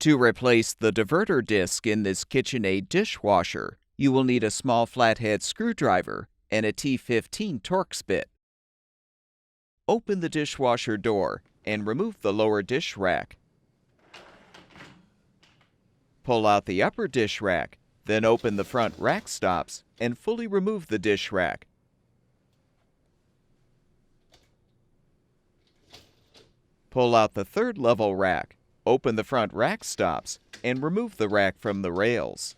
To replace the diverter disc in this KitchenAid dishwasher, you will need a small flathead screwdriver and a T15 Torx bit. Open the dishwasher door and remove the lower dish rack. Pull out the upper dish rack, then open the front rack stops and fully remove the dish rack. Pull out the third level rack, open the front rack stops, and remove the rack from the rails.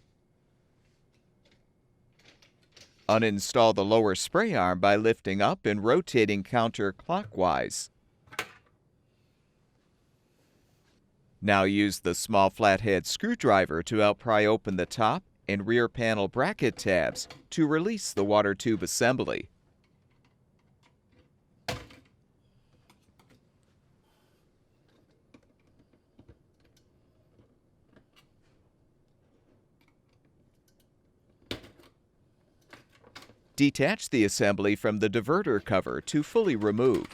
Uninstall the lower spray arm by lifting up and rotating counterclockwise. Now use the small flathead screwdriver to help pry open the top and rear panel bracket tabs to release the water tube assembly. Detach the assembly from the diverter cover to fully remove.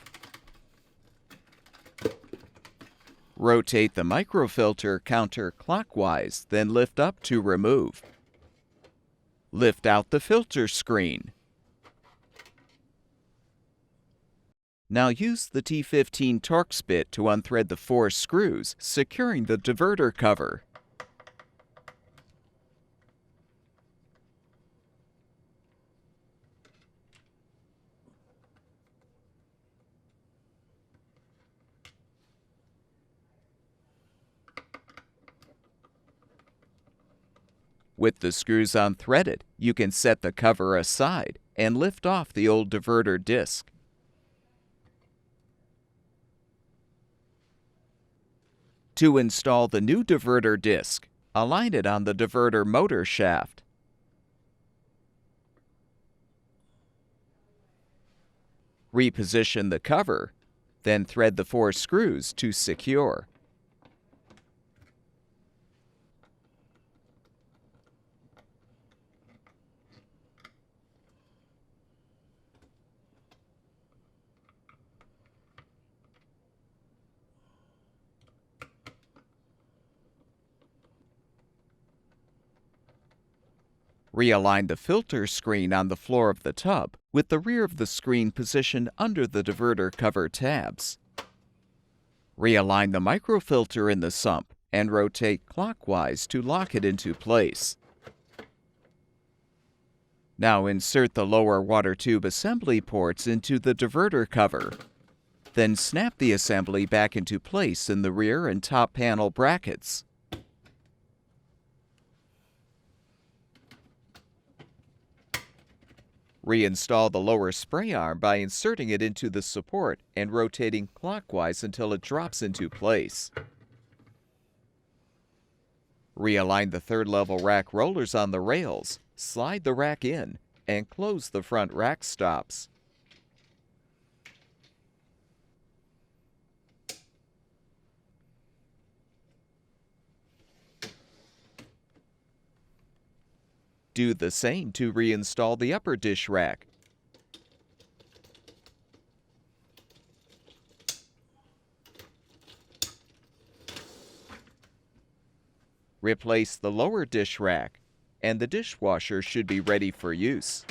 Rotate the microfilter counterclockwise, then lift up to remove. Lift out the filter screen. Now use the T15 Torx bit to unthread the 4 screws, securing the diverter cover. With the screws unthreaded, you can set the cover aside and lift off the old diverter disc. To install the new diverter disc, align it on the diverter motor shaft. Reposition the cover, then thread the 4 screws to secure. Realign the filter screen on the floor of the tub with the rear of the screen positioned under the diverter cover tabs. Realign the microfilter in the sump and rotate clockwise to lock it into place. Now insert the lower water tube assembly ports into the diverter cover. Then snap the assembly back into place in the rear and top panel brackets. Reinstall the lower spray arm by inserting it into the support and rotating clockwise until it drops into place. Realign the third level rack rollers on the rails, slide the rack in, and close the front rack stops. Do the same to reinstall the upper dish rack. Replace the lower dish rack, and the dishwasher should be ready for use.